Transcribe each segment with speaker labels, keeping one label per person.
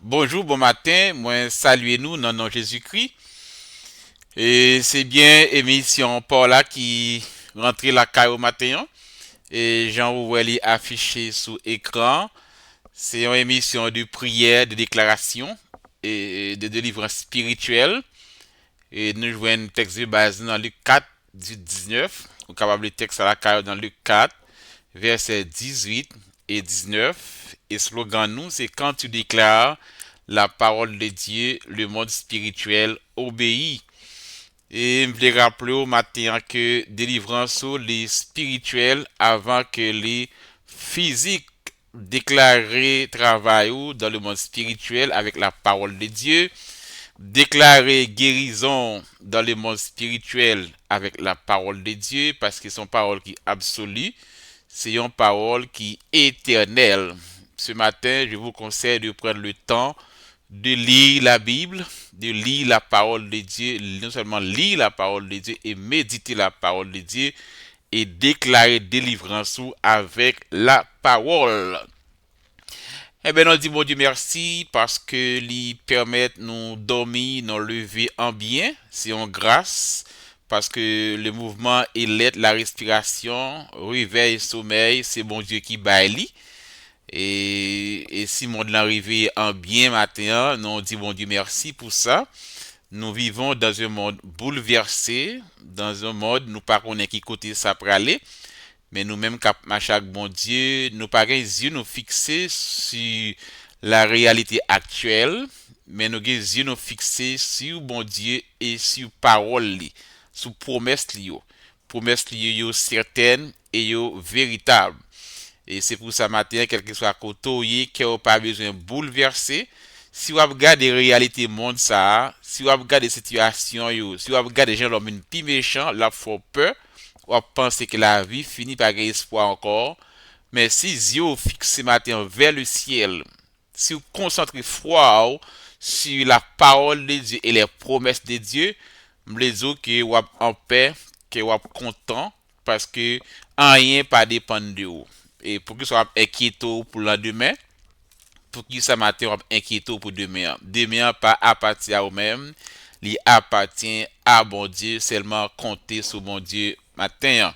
Speaker 1: Bonjour, bon matin, moi saluez nous dans le nom de Jésus-Christ. Et c'est bien émission Paul là qui rentre la caille au matin, hein. Et Jean Ouelli affiché sous écran. C'est une émission de prière, de déclaration et de délivrance spirituelle. Et nous jouons un texte de base dans Luc 4, 19. Ou capable de texte à la caille dans Luc 4, versets 18 et 19. Et slogan nous, c'est quand tu déclares la parole de Dieu, le monde spirituel obéit. Et je voulais rappeler au matin que délivrance sur les spirituels avant que les physiques déclarer travail dans le monde spirituel avec la parole de Dieu, déclarer guérison dans le monde spirituel avec la parole de Dieu parce que son parole qui est absolue, c'est une parole qui est éternelle. Ce matin, je vous conseille de prendre le temps de lire la Bible, de lire la parole de Dieu, non seulement lire la parole de Dieu et méditer la parole de Dieu et déclarer délivrance avec la parole. Eh bien, on dit mon Dieu merci parce que lui permet nous dormir, nous lever en bien, c'est en grâce, parce que le mouvement est l'aide, la respiration, réveil, sommeil, c'est bon Dieu qui baille. Et si mon arrivé en bien matin, nous on dit bon Dieu merci pour ça. Nous vivons dans un monde bouleversé, dans un monde nous pas connaît qui côté ça pour aller, mais nous-mêmes cap chaque bon Dieu, nous pas les yeux nous fixés sur la réalité actuelle, mais nous les yeux nous fixés sur bon Dieu et sur parole li, sur promesse li yo. Promesse li yo certaine et yo véritable. Et c'est pour ça matin, quel que soit côté, qui n'a pas besoin de bouleverser. Si vous regardez la réalité monde ça, si vous regardez la situation, si vous regardez les gens l'homme une pire méchant, là faut peur, ou penser que la vie finit par gagner espoir encore. Mais si vous fixez matin vers le ciel, si vous concentrez froid sur la parole de Dieu et les promesses de Dieu, les dire que vous êtes en paix, que vous êtes content, parce que rien pas dépend de vous. Et pour que soit inquiétant pour le demain, pour que ça matin inquiétant pour demain. Demain pas appartient à vous-même, il appartient à bon Dieu, seulement compter sur bon Dieu matin.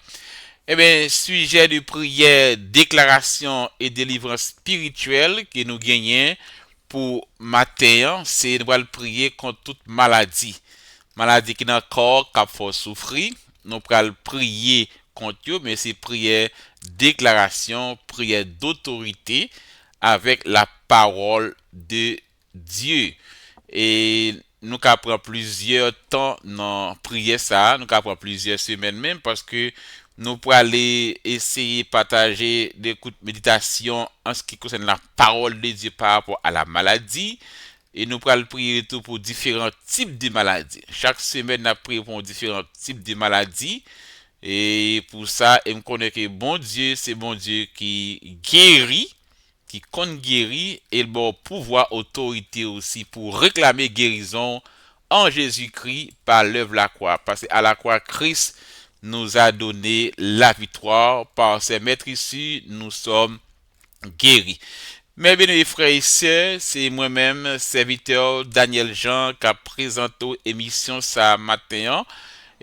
Speaker 1: Eh bien, sujet de prière, déclaration et délivrance spirituelle que nous gagnons pour matin, c'est de prier contre toute maladie. Maladie qui dans le corps, qui faut souffrir. Nous allons prier contre eux, mais c'est prière déclaration, prière d'autorité avec la parole de Dieu. Et nous avons pris plusieurs temps dans prier ça, nous avons pris plusieurs semaines même parce que nous pourrons aller essayer de partager des coups de méditation en ce qui concerne la parole de Dieu par rapport à la maladie. Et nous pourrons prier tout pour différents types de maladies. Chaque semaine, nous prions pour différents types de maladies. Et pour ça, je me connais que bon Dieu, c'est bon Dieu qui guérit, qui compte guérir, et bon pouvoir, autorité aussi pour réclamer guérison en Jésus-Christ par l'œuvre de la croix. Parce qu'à la croix, Christ nous a donné la victoire. Par ses maîtres ici, nous sommes guéris. Mes bien frères et sœurs, c'est moi-même, serviteur Daniel Jean, qui a présenté l'émission ça matin.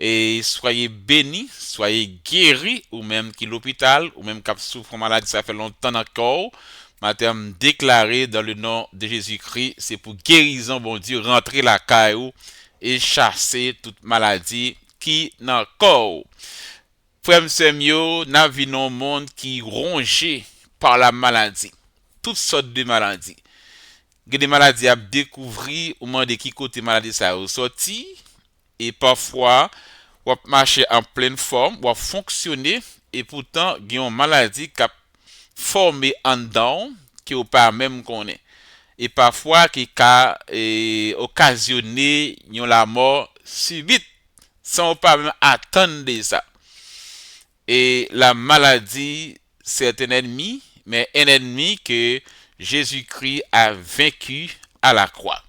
Speaker 1: Et soyez bénis, soyez guéris, ou même qui l'hôpital, ou même qui souffre de maladie, ça fait longtemps encore. Matin déclaré dans le nom de Jésus-Christ, c'est pour guérison, bon Dieu, rentrer la caillou et chasser toute maladie qui n'a corps. Frère Semio, n'a vu un monde qui rongé par la maladie. Toutes sortes de maladies. Il y a des maladies à découvrir au moment de qui côté maladie ça a sorti. Et parfois, on marcher en pleine forme, on fonctionner. Et pourtant, il y a une maladie qui a formé en dedans, qui n'est pas même qu'on est. Et parfois, qui a occasionné la mort subite, sans pas même attendre ça. Et la maladie, c'est un ennemi, mais un ennemi que Jésus-Christ a vaincu à la croix.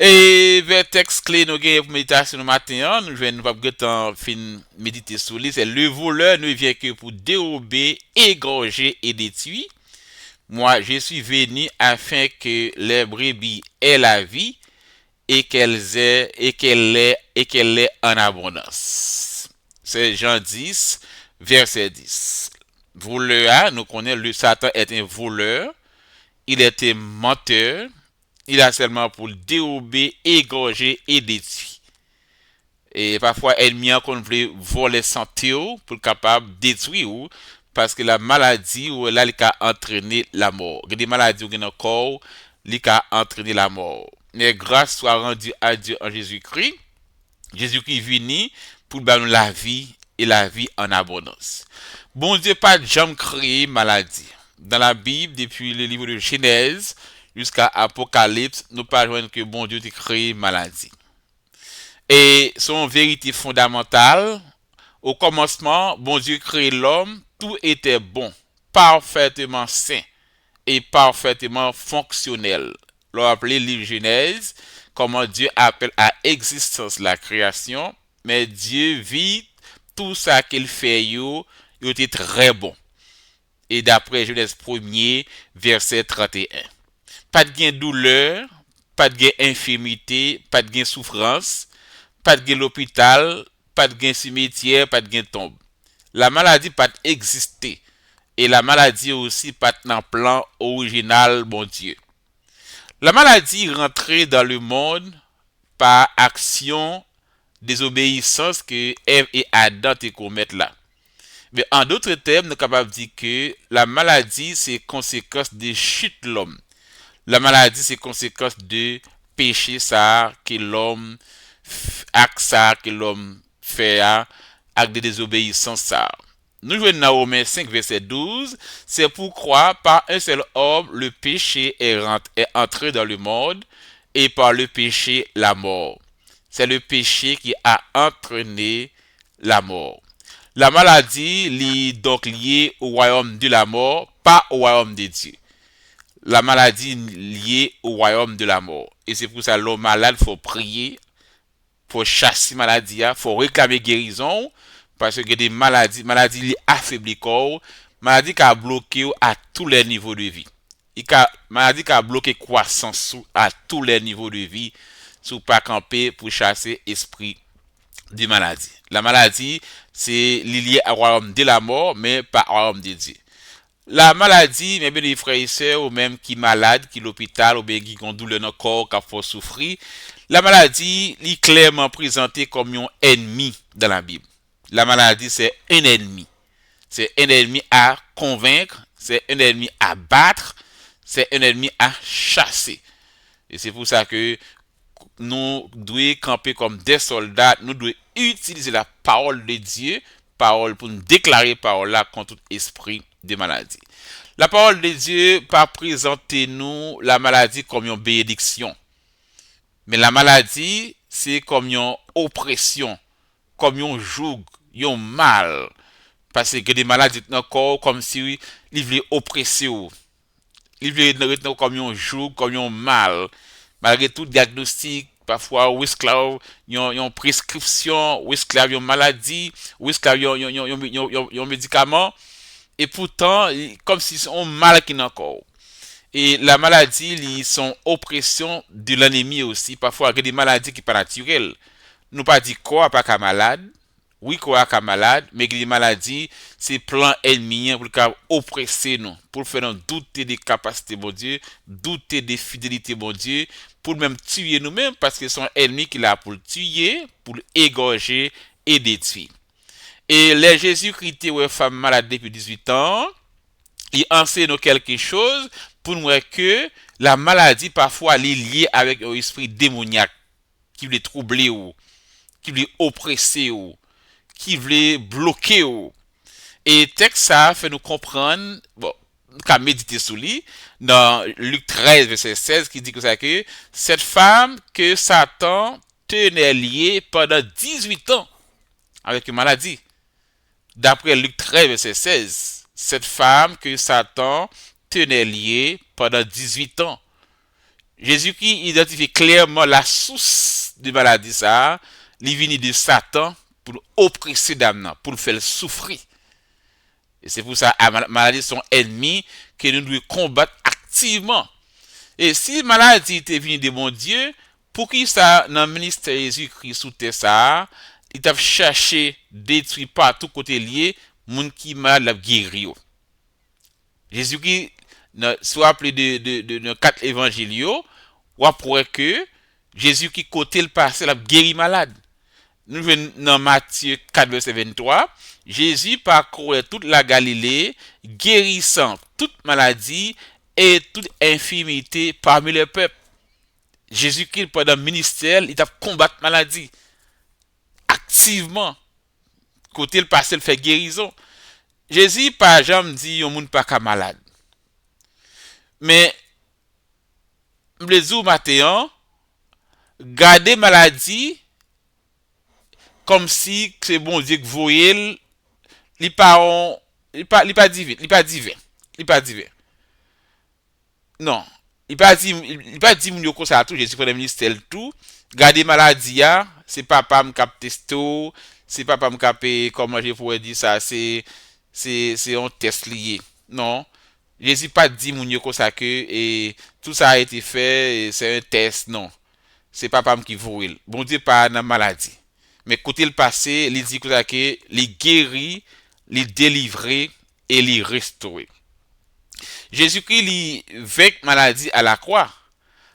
Speaker 1: Et vers texte clé nous gagnons pour méditation le matin, nous venons pas fin méditer sur lui, c'est le voleur ne vient que pour dérober, égorger et détruire. Moi, je suis venu afin que les brebis aient la vie et qu'elle l'ait en abondance. C'est Jean 10, verset 10. Voleur, nous connaissons le Satan est un voleur, il est un menteur, il a seulement pour dérober, égorger et détruire. Et parfois, ennemi qu'on veut voler santé pour capable de détruire parce que la maladie ou là, il a entraîné la mort. Il y a des maladies qui ont corps, il a entraîné la mort. Mais grâce soit rendue à Dieu en Jésus-Christ. Jésus-Christ est venu pour nous la vie et la vie en abondance. Bon Dieu pas jamais créé maladie. Dans la Bible, depuis le livre de Genèse jusqu'à Apocalypse, nous parlons que bon Dieu a créé maladie. Et son vérité fondamentale, au commencement, bon Dieu créé l'homme, tout était bon, parfaitement sain et parfaitement fonctionnel. L'on appelé livre Genèse, comment Dieu appelle à existence la création, mais Dieu vit tout ça qu'il fait, il était très bon. Et d'après Genèse 1er, verset 31. Pas de gain douleur, pas de gain infirmité, pas de gain souffrance, pas de gain l'hôpital, pas de gain cimetière, pas de gain tombe. La maladie pas exister. Et la maladie aussi pas dans le plan original, bon Dieu. La maladie rentrait dans le monde par action, désobéissance que Ève et Adam te commettent là. Mais en d'autres termes, nous sommes capables de dire que la maladie, c'est conséquence de chute de l'homme. La maladie, c'est conséquence de péché ça que l'homme acte ça que l'homme fait avec des désobéissances ça. Nous jouons dans Romains 5 verset 12, c'est pourquoi par un seul homme le péché est entré dans le monde et par le péché la mort. C'est le péché qui a entraîné la mort. La maladie est donc liée au royaume de la mort, pas au royaume de Dieu. La maladie est liée au royaume de la mort. Et c'est pour ça que l'homme malade, il faut prier pour chasser la maladie, il faut réclamer guérison, parce que des maladies qui affaiblissent le corps, maladies qui a bloqué à tous les niveaux de vie. Maladie qui a bloqué croissance à tous les niveaux de vie, sous pas camper pour chasser l'esprit de maladie. La maladie, c'est lié au royaume de la mort, mais pas au royaume de Dieu. La maladie, même les frères et sœurs, ou même qui malade, qui l'hôpital, ou bien qui ont douleur dans le corps, qui faut souffrir, la maladie est clairement présentée comme un ennemi dans la Bible. La maladie, c'est un ennemi. C'est un ennemi à convaincre, c'est un ennemi à battre, c'est un ennemi à chasser. Et c'est pour ça que nous devons camper comme des soldats, nous devons utiliser la parole de Dieu, parole pour nous déclarer parole là contre tout esprit de maladie. La parole de Dieu pas présenter nous la maladie comme une bénédiction. Mais la maladie, c'est comme une oppression, comme un joug, un mal. Parce que des maladies dans le corps comme si ils voulaient oppresser. Ils voulaient comme un joug, comme un mal. Malgré tout diagnostic, parfois, ou esclave, ils ont une prescription, ou esclave, une maladie, ou esclave, un médicament. Et pourtant, comme si c'est un mal qui est dans le corps. Et la maladie, ils sont oppression de l'ennemi aussi. Parfois, il y a des maladies qui sont pas naturelles. Nous pas dit quoi pas qu'à malade. Oui, quoi qu'à malade, mais des maladies, c'est plan ennemi pour oppresser nous, pour faire nous douter des capacités de Dieu, douter des fidélités de Dieu, pour même tuer nous-mêmes parce que son ennemi qui l'a pour tuer, pour égorger et détruire. Et les Jésus-Christ ou femme malade depuis 18 ans, il enseigne quelque chose pour nous dire que la maladie parfois est liée avec un esprit démoniaque qui veut troubler ou qui veut oppresser ou qui veut bloquer ou. Et texte ça fait nous comprendre, bon, qu'à méditer sur lui dans Luc 13 verset 16 qui dit que ça que cette femme que Satan tenait liée pendant 18 ans avec une maladie. D'après Luc 13 verset 16, cette femme que Satan tenait liée pendant 18 ans. Jésus-Christ identifie clairement la source de maladie ça, il vient de Satan pour oppresser d'âme, pour le faire souffrir. Et c'est pour ça, la maladie sont ennemis que nous devons combattre activement. Et si maladie était venue de mon Dieu, pour qui ça, dans le ministère Jésus-Christ sous terre ça, il t'a cherché, détruit partout côté lié, moun qui malade la guéri. Jésus-Christ, soit appelé de 4 évangiles, ou après que Jésus qui côté le passé, la guéri malade. Nous venons dans Matthieu 4, verset 23. Jésus parcourait toute la Galilée, guérissant toute maladie et toute infirmité parmi le peuple. Jésus-Christ, pendant le ministère, il a combattu la maladie activement. Côté le passé, il fait guérison. Jésus, par exemple, dit, on ne pas qu'à malade. Mais, le jour matin, garder maladie, comme si c'est bon Dieu que vous voyez, il pas divin, il pas divin, il pas divin. Non, il pas dit mon comme ça tout, Jésus pour le ministère tout. Garder maladie c'est papa me cap testo, c'est papa me cap comment je pourrais dire ça, c'est un test lié. Non, Jésus pas dit mon comme ça que et tout ça a été fait, c'est un test non. C'est papa qui vous bon Dieu pas dans maladie. Mais côté le passé, il dit que il guérit, il délivrer et il restaurer. Jésus-Christ il vainc maladie à la croix.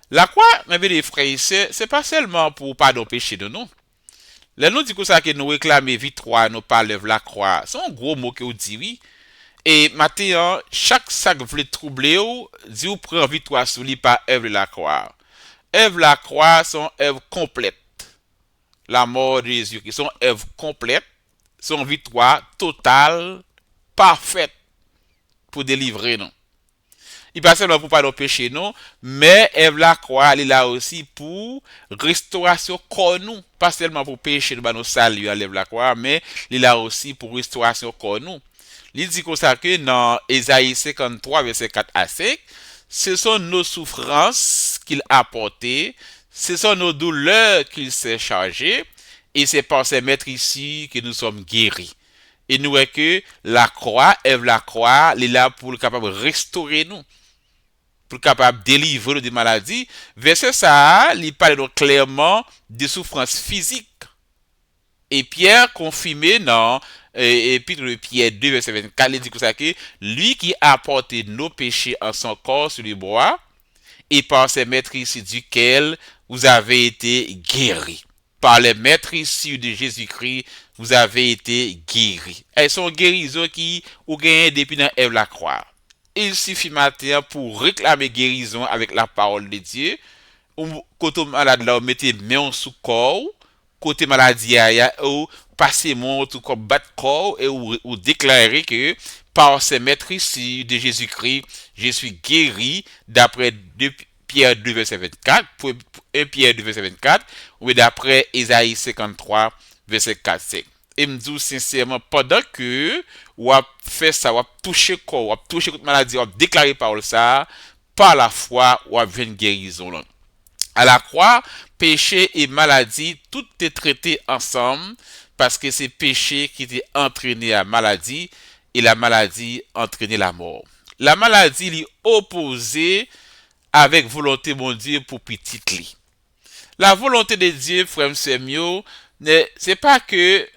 Speaker 1: La croix, mes bien frères, c'est pas seulement pour pardon péché de nous. Les nous dit que ça que nous réclamer victoire, nous pas lève la croix. C'est un gros mot que vous dit oui. Et maintenant, chaque sac veut troubler ou dit ou prend victoire sur lui par œuvre la croix. Œuvre la croix sont œuvre complète. La mort de Jésus qui sont œuvre complète, son victoire totale, parfaite pour délivrer nous. Il pas seulement pour pas nos péchés non, mais œuvre la croix elle est là aussi pour restauration corps nous, pas seulement pour péché nous nos salut à lève la croix, mais il est là aussi pour restauration corps nous. Il dit comme ça que dans Ésaïe 53 verset 4 à 5, ce sont nos souffrances qu'il a portées, ce sont nos douleurs qu'il s'est chargé, et c'est par ces maîtres ici que nous sommes guéris. Et nous voyons que la croix, Ève la croix, elle est là pour le capable de restaurer nous, pour le capable de délivrer des maladies. Verset ça, il parle donc clairement de souffrances physiques. Et Pierre confirmé dans Épître de Pierre 2, verset 24, il dit que ça que lui qui a porté nos péchés en son corps sur le bois, et par ces maîtres ici duquel vous avez été guéris. Par les maîtres issus de Jésus-Christ, vous avez été guéris. Elles sont guérisons qui ont gagné depuis dans Ève la croix. Il suffit maintenant pour réclamer guérison avec la parole de Dieu. Côté malade là, mettez main sous corps, côté maladie ou passez mon tout comme battre corps et ou déclarer que par ces maîtres ici de Jésus-Christ, je suis guéri d'après Pierre 2, verset 24, 1 Pierre 2, verset 24, ou d'après Ésaïe 53, verset 4, 5. Et me dis sincèrement, pendant que ou a fait ça, ou a touché corps, ou a touché toute maladie, ou a déclaré par ça, par la foi, ou a vu une guérison. Là. À la croix, péché et maladie, tout est traité ensemble, parce que c'est péché qui était entraîné à maladie, et la maladie entraîné la mort. La maladie est opposée avec volonté mon Dieu pour petit li. La volonté de Dieu, frère Semio, c'est pas que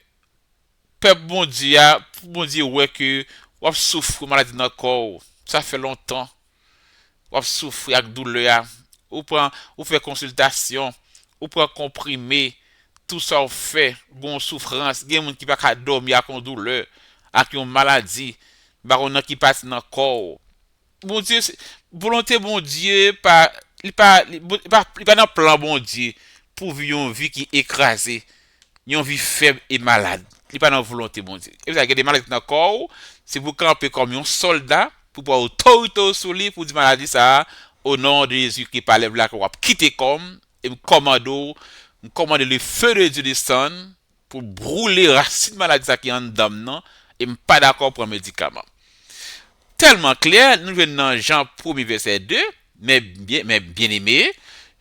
Speaker 1: peuple bon Dieu ouais que on souffre maladie dans le corps. Ça fait longtemps. On souffre avec douleur. Ou fait consultation, ou prend comprimé, tout ça on fait, bon souffrance, il y a des gens qui pas dormir avec douleur, avec une maladie, baron qui passe dans le corps. Bon Dieu, volonté bon Dieu il pas dans plan bon Dieu pour vivre une vie qui est écrasée, une vie faible et malade. Il pas dans volonté bon Dieu. Et vous avez des maladies dans le corps, c'est pour camper comme un soldat pour pouvoir autorité sur lui pour dire maladie ça au nom de Jésus qui parle là qu'on va quitter comme et me commande le feu de Dieu descend pour brûler racine maladie ça qui en dedans et me pas d'accord pour un médicament. Tellement clair, nous venons dans Jean 1 verset 2, mais bien aimé,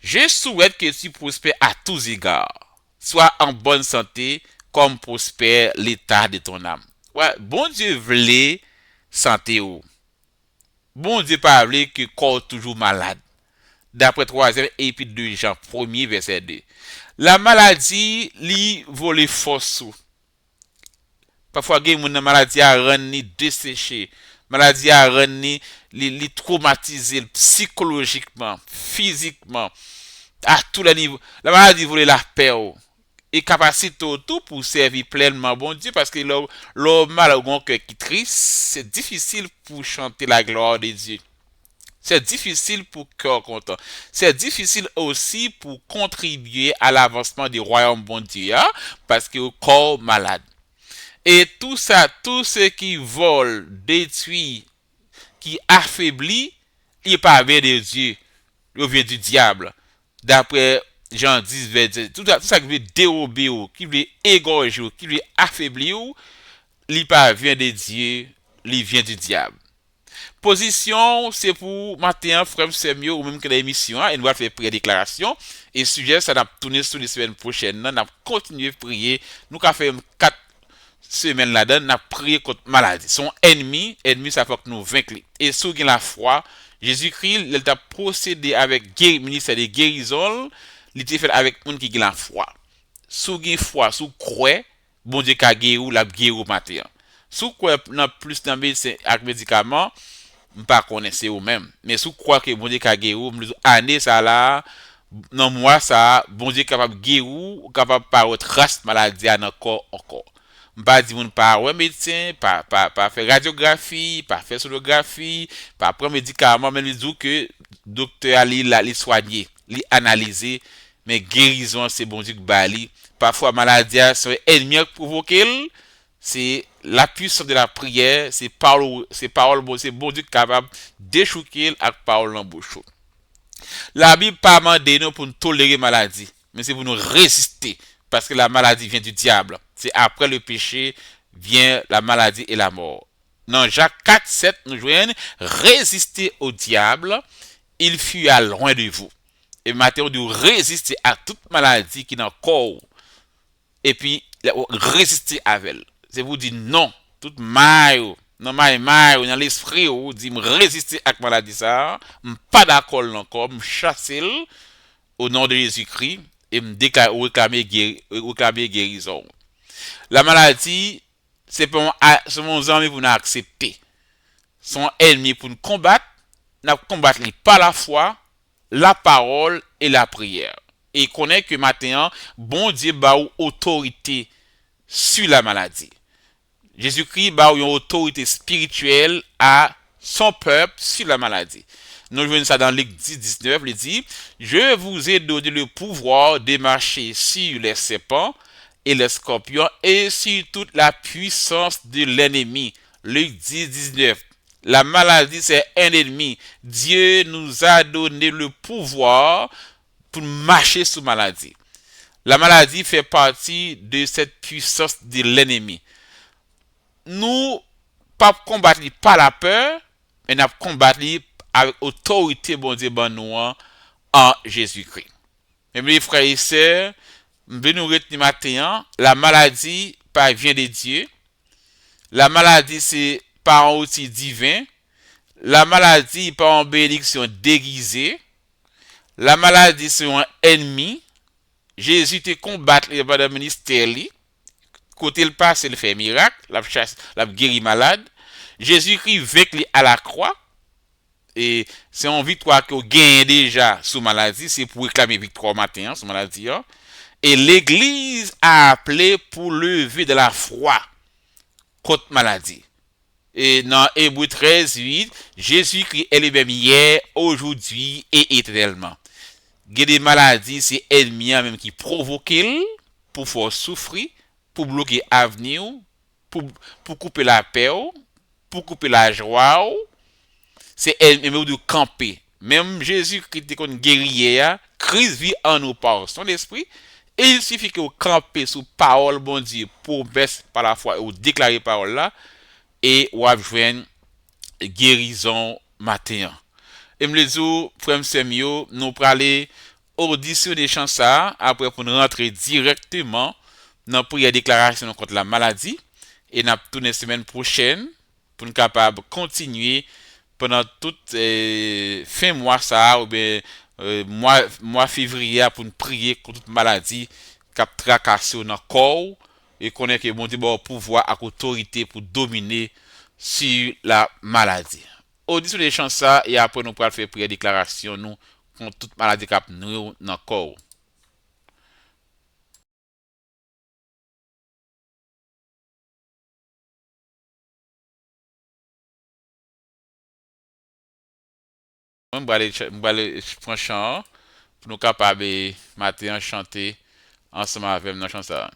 Speaker 1: je souhaite que tu prospères à tous égards, sois en bonne santé comme prospère l'état de ton âme. Ouais, bon Dieu voulait santé ou. Bon Dieu parle que corps toujours malade. D'après 3e épître de Jean 1er verset 2. La maladie li vole force. Parfois gen moun nan maladie a ren ni desséché. Maladie a ren ni li traumatiser psychologiquement, physiquement, à tous les niveaux. La maladie vole la paix et capacité tout pour servir pleinement bon Dieu parce que l'homme mal au cœur qui triste, c'est difficile pour chanter la gloire de Dieu. C'est difficile pour cœur content. C'est difficile aussi pour contribuer à l'avancement du royaume bon Dieu hein, parce que le corps malade. Et tout ça, tout ce qui vole, détruit, qui affaiblit, il n'est pas bien de Dieu. Il vient du diable. D'après Jean 10, verset, tout ça qui veut dérober, qui veut égorger, qui veut affaiblir, il n'est pas bien de Dieu, il vient du diable. Position, c'est pour matin, frère Semio, ou même que l'émission, et nous allons faire prédéclaration. Et sujet, ça n'a tourné sur les semaines prochaines. Nous allons continuer à prier. Nous allons faire 4 semaines là-dedans, nous allons prier contre maladie. Son ennemi, ça fait que nous vaincre. Et sous la foi, Jésus-Christ, il a procédé avec ministère de guérison, il était fait avec monde qui a la foi. Sous la foi, sous croix, bon Dieu a guéri, la guéri matin. Sous quoi, plus dans médecin avec médicaments, pas connaissez ou même mais sous quoi que bon Dieu ka guéri année ça là non moi ça bon Dieu capable guéri capable par trace maladie dans corps encore pas dire moun pas ouais médecin pas faire radiographie pas faire sonographie pas prendre médicaments mais lui dit que docteur ali la li soigner li analyser mais guérison c'est bon Dieu qui bali parfois maladie c'est ennemi provoquer c'est la puissance de la prière, c'est parole, c'est bon Dieu capable d'échouer avec parole en bouche. La Bible pas mandé nous pour nous tolérer maladie, mais c'est pour nous résister parce que la maladie vient du diable. C'est après le péché vient la maladie et la mort. Dans Jacques 4, 7, nous joignons résister au diable, il fuira loin de vous. Et maintenant, on doit résister à toute maladie qui est dans le corps. Et puis, résister avec elle. C'est vous dire non, toute maille, non maille, dans l'esprit, vous dit me résister à la maladie ça, pas d'accord encore, me chasser au nom de Jésus-Christ et me déclarer réclamer guérison. La maladie, c'est pour mon ami pour nous accepter. Son ennemi pour nous combattre, nous combattre par la foi, la parole et la prière. Et connaît que maintenant, bon Dieu a autorité sur la maladie. Jésus-Christ a une autorité spirituelle à son peuple sur la maladie. Nous voyons ça dans Luc 10, 19, il dit, je vous ai donné le pouvoir de marcher sur les serpents et les scorpions et sur toute la puissance de l'ennemi. Luc 10, 19. La maladie, c'est un ennemi. Dieu nous a donné le pouvoir pour marcher sur la maladie. La maladie fait partie de cette puissance de l'ennemi. Nous pas combattre par la peur, mais nous combattre avec autorité bon Dieu bon nous en Jésus-Christ. Mes frères et sœurs, nous retenir matin, la maladie pas vient de Dieu. La maladie c'est pas un outil divin. La maladie pas une bénédiction déguisée. La maladie c'est un ennemi. Jésus te combattre le le ministère li. Côté le passe, il fait miracle, la chasse, la guérit malade. Jésus-Christ vaincu à la croix. Et c'est une victoire que vous gagnez déjà sous maladie, c'est pour réclamer victoire matin sous maladie. Et l'Église a appelé pour lever de la foi contre maladie. Et dans Hébreux 13, 8, Jésus-Christ est le même hier, aujourd'hui et éternellement. Il y a des maladies, c'est l'ennemi même qui provoque pour faire souffrir, pour bloquer l'avenir, pour couper la paix, pour couper la joie. C'est l'ennemi de camper. Même Jésus-Christ est comme guerrier, Christ vit en nous par son esprit. Et il suffit que vous campez sous parole, bon Dieu, pour baisser par la foi, ou déclarer parole là, et vous avez guérison matin. Et me dis, frère Semio, nous parler auditionner chansons après pour nous rentrer directement dans la prière déclaration contre la maladie. Et nous tourner semaine prochaine pour nous capable continuer pendant tout fin mois ça ou bien mois février pour nous prier contre toute maladie qui a tracassé dans corps et connaît que bon Dieu bon pouvoir avec autorité pour dominer sur la maladie. Au-dessus des chansons ça et après nous pourrons faire prière déclaration nous contre toute maladie qui a nous dans corps. On va aller prendre chant pour nous capables matin chanter ensemble avec nos chansons.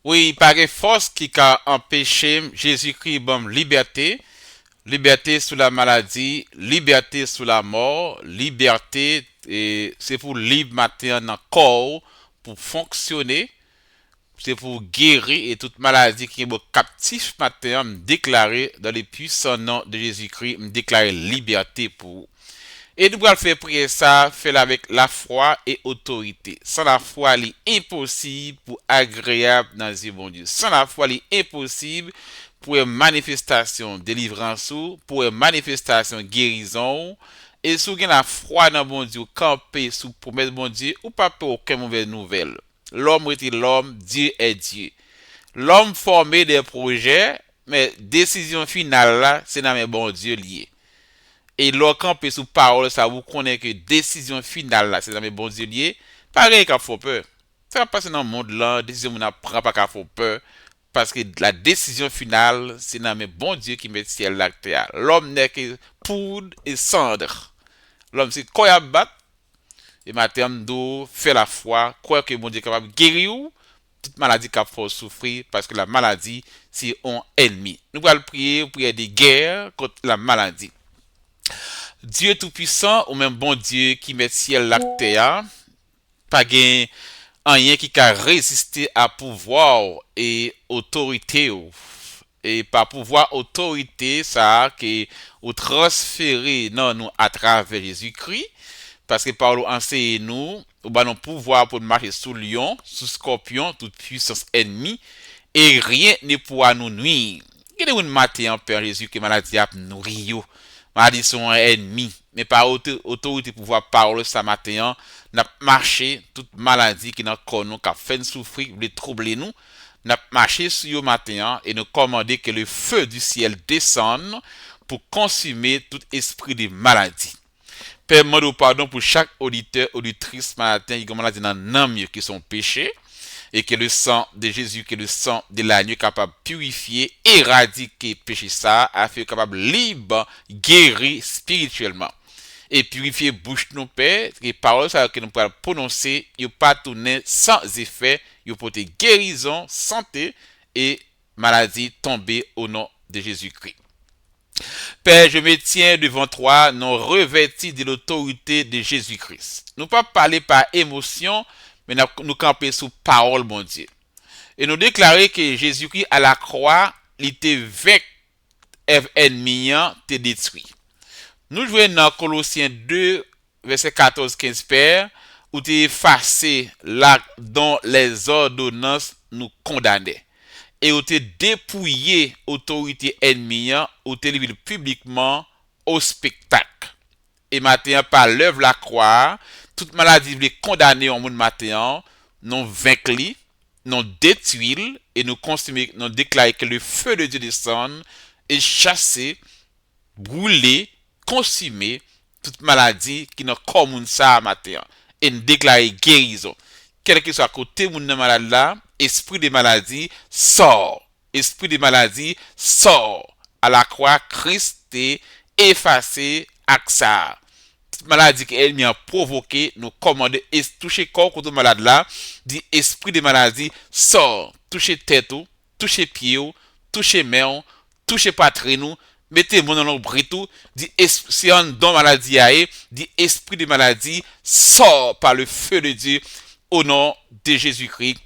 Speaker 1: Oui, par force qui a empêché Jésus-Christ bon liberté, liberté sous la maladie, liberté sous la mort, liberté et c'est pour libre matin dans le corps pour c'est pour guérir et toute maladie qui est captif matin, me déclarer dans les puissants noms de Jésus-Christ, me déclarer liberté pour vous. Et nous allons faire prier ça, faire avec la foi et autorité. Sans la foi, il est impossible pour agréable dans les bon Dieu. Sans la foi, il est impossible pour une manifestation délivrance pour une manifestation guérison. Et si vous avez la foi dans bon Dieu, camper sous promesse bon Dieu, ou pas pour aucune mauvaise nouvelle. L'homme est l'homme, Dieu est Dieu. L'homme formé des projets, mais décision finale là, c'est dans mes bon Dieu lié. Et l'on campe sous parole, ça vous connaît que décision finale là, c'est dans mes bon Dieu lié. Pareil qu'à faut peur. Ça va passer dans le monde là, décision on prend pas qu'à faut peur. Parce que la décision finale, c'est dans mes bon Dieu qui met ciel la terre. L'homme n'est que poudre et cendre. L'homme c'est quoi à battre. Et maintenant, d'eau, fait la foi, croire que mon Dieu est capable de guérir ou toute maladie qu'il faut souffrir parce que la maladie, c'est un ennemi. Nous allons prier des guerres contre la maladie. Dieu tout-puissant, ou même bon Dieu qui met ciel la terre, pas gain rien qui a résisté à pouvoir et autorité. Et par pouvoir autorité, ça, qui est transféré non, nous à travers Jésus-Christ. Parce que par enseigne nous, nous avons pouvoir pour marcher sous lion, sous scorpion, toute puissance ennemie, et rien ne pourra nous nuire. Il y a une matin en Père Jésus que maladie a nourri. Maladie sont ennemis, mais par autorité pouvoir parler ça matin, n'a marché toute maladie qui n'a connu, nous, qui a fait souffrir, les troubler nous, n'a marché sur le matin et nous commander que le feu du ciel descende pour consumer tout esprit de maladie. Père, demande pardon pour chaque auditeur, auditrice matin qui a dit dans l'âme qui sont péchés et que le sang de Jésus, que le sang de l'agneau est capable de purifier, éradiquer péché ça, afin capable libre, guérir spirituellement. Et purifier bouche nous Père, les paroles que nous pouvons prononcer, ils pas tourner sans effet, ils porter guérison, santé et maladie tomber au nom de Jésus-Christ. Père, je me tiens devant toi, non revêtis de l'autorité de Jésus-Christ. Nous pas parler par émotion, mais nous camper sous parole, mon Dieu. Et nous déclarer que Jésus-Christ à la croix, il était vaincu, ennemi, te détruit. Nous jouons dans Colossiens 2, verset 14-15, Père, où tu effacé l'acte dont les ordonnances nous condamnaient. Et où tu dépouillé autorité ennemie, où tu livré publiquement au spectacle. Et maintenant, par l'œuvre la croix, toute maladie est condamnée en monde matin, non vaincu, non détruit, et nous consommer, nous déclarer que le feu de Dieu descend et chassé, brûlé, consumé toute maladie qui n'a comme ça matin et nous déclarer guérison. Quel que soit côté moun malade là, esprit de maladie sort. Esprit de maladie sort. À la croix, Christ est effacé avec ça. Toute maladie qu'elle a provoqué, nous commander et toucher corps contre malade là, dit esprit de maladie sort. Toucher tête, toucher pied, toucher main, toucher poitrine, mettez mon nom britou, dit si un don maladie a dit esprit de maladie sort par le feu de Dieu au nom de Jésus-Christ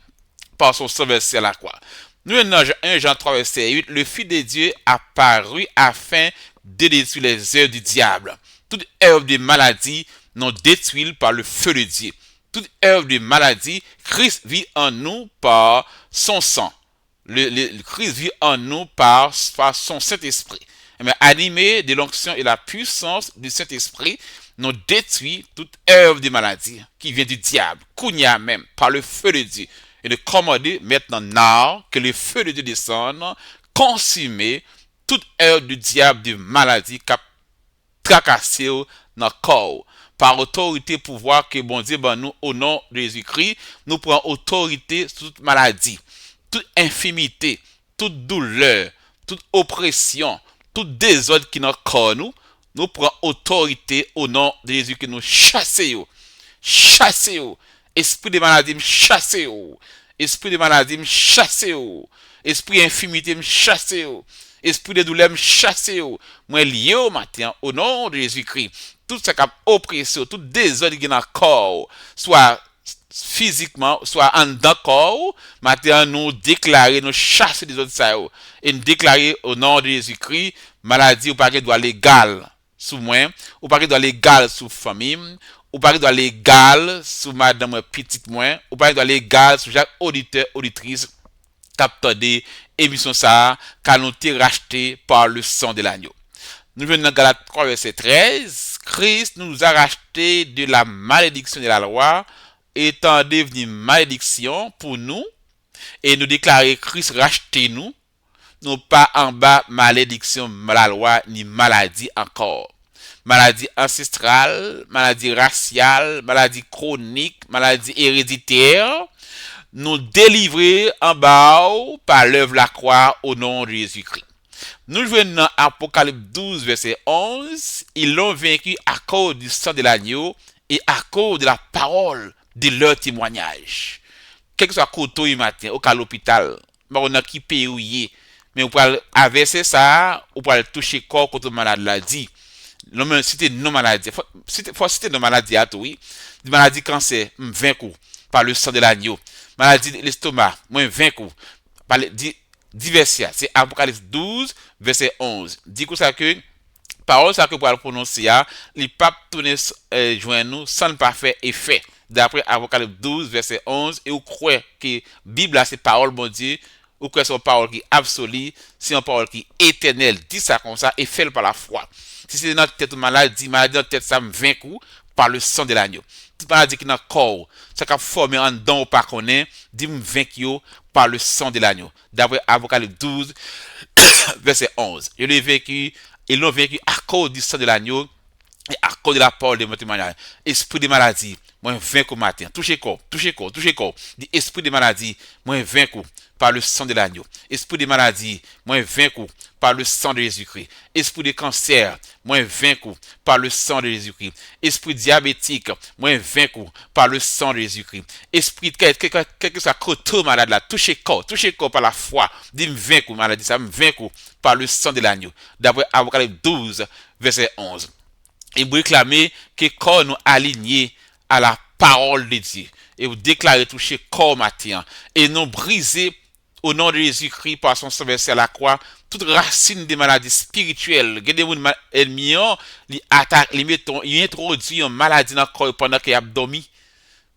Speaker 1: par son sang versé à la croix. Nous dans 1 Jean 3 verset 8, le Fils de Dieu apparu afin de détruire les œuvres du diable. Toute œuvre de maladie non détruite par le feu de Dieu. Toute œuvre de maladie, Christ vit en nous par son sang. Le Christ vit en nous par son Saint-Esprit. Mais animé de l'onction et la puissance du Saint-Esprit, nous détruit toute œuvre de maladie qui vient du diable, kounya même, par le feu de Dieu. Et de commander maintenant que le feu de Dieu descende, consumer toute œuvre du diable de maladie qui a tracassé dans le corps. Par autorité, pouvoir que bon Dieu, ben nous, au nom de Jésus-Christ, nous prenons autorité sur toute maladie, toute infimité, toute douleur, toute oppression, tout désordre qui nous corps nous prenons autorité au nom de Jésus que nous chassons. Chassez-vous. Esprit de maladie, chassez-vous. Esprit de maladie, chassez-vous. Esprit d'infimité, chassez-vous. Esprit de douleur, chassez-vous. Moi, lié au matin, au nom de Jésus-Christ, tout ce qui a oppressé, tout désordre qui est dans le corps, soit physiquement, soit en d'accord, maintenant nous déclarer, nous chasser des autres ça et nous déclarer au nom de Jésus-Christ, maladie ou pas doit légal sous moi, ou pas doit légal sous famille, ou pas doit légal sous madame petite moi, ou pas doit légal sous chaque auditeur, auditrice, capteur des émissions ça, car nous t'es racheté par le sang de l'agneau. Nous venons dans Galates 3, verset 13. Christ nous a racheté de la malédiction de la loi, étant devenu malédiction pour nous, et nous déclarer Christ racheté nous, non pas en bas malédiction, la loi, ni maladie encore. Maladie ancestrale, maladie raciale, maladie chronique, maladie héréditaire, nous délivrer en bas par l'œuvre de la croix au nom de Jésus-Christ. Nous venons dans Apocalypse 12, verset 11. Ils l'ont vaincu à cause du sang de l'agneau et à cause de la parole de leur témoignage. Quel que soit côté matin, au cas l'hôpital, on a qui paye, mais on peut averser ça, on peut toucher le corps quand le malade l'a dit. Non, c'était non maladie. Faut citer non maladie à tout, oui. Maladie cancer, 20 coups par le sang de l'agneau. Maladie de l'estomac, moins 20 coups par le diversia. C'est Apocalypse 12, verset 11. Dit que ça que parole ça que pour le prononcer, les papes tournent joindre nous sans ne pas faire effet. D'après Apocalypse 12, verset 11, et vous croyez que la Bible, c'est parole, bon Dieu, ou que c'est une parole qui est absolue, c'est une parole qui est éternelle, dit ça comme ça, et fait par la foi. Si c'est notre tête maladie dans la tête, ça me 20 coups par le sang de l'agneau. Si maladie qui est dans le corps, ça qui a formé en dedans ou pas connaît, dit me 20 par le sang de l'agneau. D'après Apocalypse 12, verset 11. Je l'ai vécu, ils l'ont vécu à cause du sang de l'agneau, et à cause de la parole de mon témoignage. Esprit de maladie, moi 20 coups matin. Touchez corps. Dit esprit de maladie, moi 20 coups par le sang de l'agneau. Esprit de maladie, moi 20 coups par le sang de Jésus-Christ. Esprit de cancer, moi 20 coups par le sang de Jésus-Christ. Esprit diabétique, moi 20 coups par le sang de Jésus-Christ. Esprit quel que soit côté malade là, touchez corps par la foi. Dit 20 coups maladie, ça me 20 coups par le sang de l'agneau. D'après Apocalypse 12, verset 11. Et vous réclamez que corps nous aligné à la parole de Dieu. Et vous déclarez toucher corps matin. Et nous briser au nom de Jésus-Christ par son sang versé à la croix toute racine des maladies spirituelles. Regardez vous ennemis, il introduit une maladie dans le corps pendant qu'il a dormi.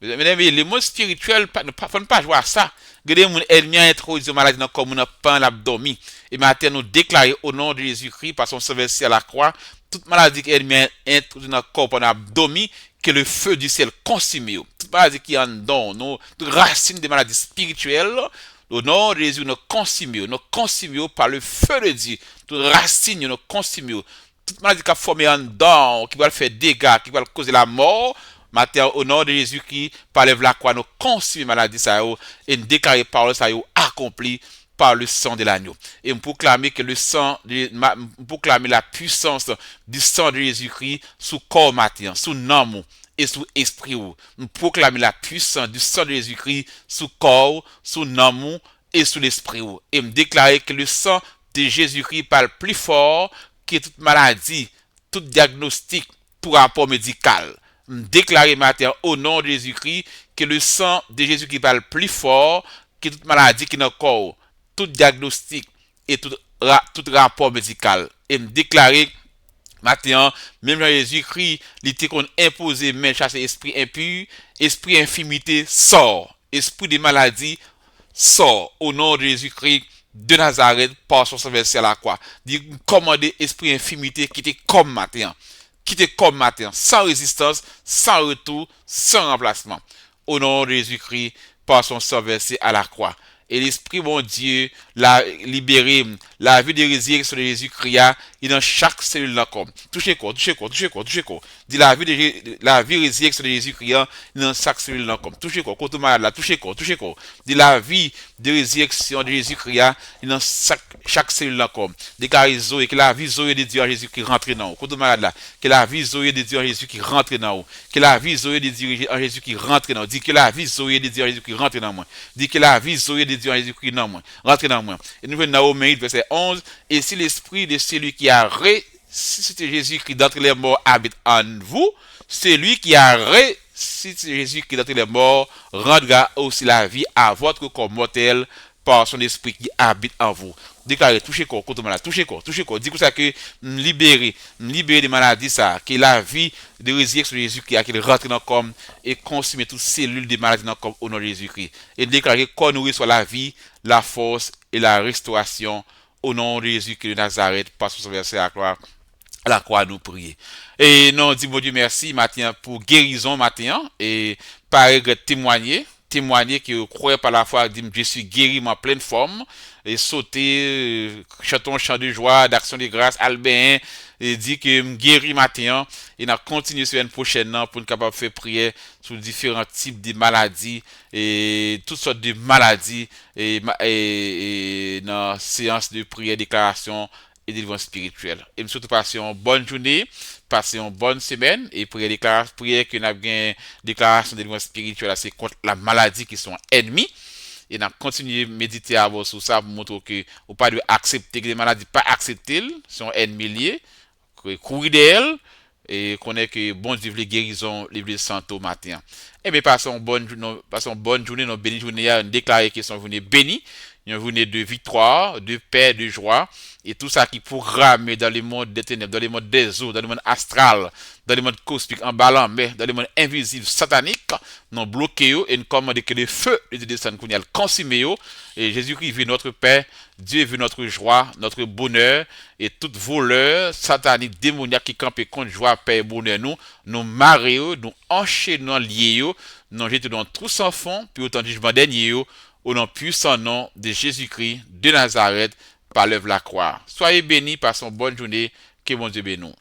Speaker 1: Mesdames, les mots spirituels, ne pas jouer à ça. Regardez mon ennemi a introduit une maladie dans le corps, mon pan l'abdomen. Et maintenant nous déclarer au nom de Jésus-Christ par son sang versé à la croix toute maladie qui est introduite dans le corps pendant l'abdomen, que le feu du ciel consume. Toute maladie qui est en don, toute racine des maladies spirituelles, au nom de Jésus, nous consumons par le feu de Dieu. Toute racine, nous consumons. Toute maladie qui a formé en don, qui va faire dégâts, qui va causer la mort, maintenant, au nom de Jésus qui par la croix, nous consumons maladie ça et nous déclarer parole ça accompli par le sang de l'agneau. Et on proclamer que le sang, proclamer la puissance du sang de Jésus-Christ sous corps matin, sous nom et sous esprit. Nous proclamer la puissance du sang de Jésus-Christ sous corps, sous nom et sous l'esprit. Et me déclarer que le sang de Jésus-Christ parle plus fort que toute maladie, tout diagnostic, tout rapport médical. Me déclarer matin au nom de Jésus-Christ que le sang de Jésus-Christ parle plus fort que toute maladie qui est dans le corps, tout diagnostic et tout rapport médical. Et me déclarer maintenant, même Jésus-Christ, il était qu'on imposé, mais chasser esprit impur, esprit infimité sort, esprit de maladie sort au nom de Jésus-Christ de Nazareth par son sang versé à la croix. Dit commander esprit infimité qui était comme matin, sans résistance, sans retour, sans remplacement. Au nom de Jésus-Christ par son sang versé à la croix. Et l'Esprit, mon Dieu, l'a libéré, la vie de résurrection de Jésus-Christ, il est dans chaque cellule de corps. Touchez corps. Dit la vie résurrection de Jésus-Christ, il est dans chaque cellule de corps. Touchez corps, quand malade là, touchez corps. Dit la vie de résurrection de Jésus-Christ, il est dans chaque cellule de corps. Déclarez Zoé, que la vie Zoé de Dieu en Jésus qui rentre dans vous. Quand malade là, que la vie Zoé de Dieu en Jésus qui rentre dans vous. Que la vie Zoé de Dieu en Jésus qui rentre dans vous. Dit que la vie Zoé de Dieu en Jésus qui rentre dans moi. Dit que la vie Zoé de Dieu en Jésus-Christ dans moi. Rentre dans moi. Et nous venons dans Romains 8, verset 11. Et si l'esprit de celui qui a ressuscité Jésus-Christ d'entre les morts habite en vous, celui qui a si Jésus qui est entre les morts rendra aussi la vie à votre corps mortel par son esprit qui habite en vous. Déclarez, touchez corps, contre malade, touchez corps. Dis que ça que libérer des maladies, ça, que la vie de résurrection de Jésus qui a qu'il rentre dans le corps et consumer toutes ces cellules des maladies dans le corps au nom de Jésus-Christ. Et déclarer qu'on nous reçoit la vie, la force et la restauration au nom de Jésus-Christ de Nazareth, par son verset à la croix nous prier. Et non, dis mon Dieu merci, matin, pour guérison matin, et par regret témoigner que vous croyez par la foi, dit je suis guéri en pleine forme, et sauter, chantons un chant de joie, d'action de grâce, Albin, et dit que je guéri matin, et n'a continué semaine prochaine pour nous capable de faire prière sur différents types de maladies, et toutes sortes de maladies, et dans séance de prière, déclaration, et délivrance spirituelle. Et nous souhaitons passer une bonne journée, passer une bonne semaine, et prier que nous avons une déclaration de délivrance spirituelle, c'est contre la maladie qui sont ennemis. Et nous avons continué à méditer à vous sur ça pour montrer que vous pas de accepter que les maladies pas acceptées, sont ennemis liés, courir d'elles, et qu'on est que bon Dieu les guérisons, les santé au matin. Et bien, passons une bonne journée, une bénie journée, à déclarer qu'ils sont venus bénis, une journée de victoire, de paix, de joie, et tout ça qui pour ramer dans le monde des ténèbres, dans le monde des eaux, dans le monde astral, dans le monde cosmique en ballant, mais dans le monde invisible, satanique, nous bloquons et nous commandons que le feu de Dieu descende, qu'on y a le consumé, et Jésus-Christ veut notre paix, Dieu veut notre joie, notre bonheur, et tout voleur, satanique, démoniaque qui campe contre joie, paix et bonheur, nous marions, nous enchaînons liés, nous jetons dans tout sans fond, puis autant de jugement dernier, au nom puissant nom de Jésus-Christ de Nazareth, par l'œuvre de la croix. Soyez bénis, passons bonne journée, que mon Dieu bénisse.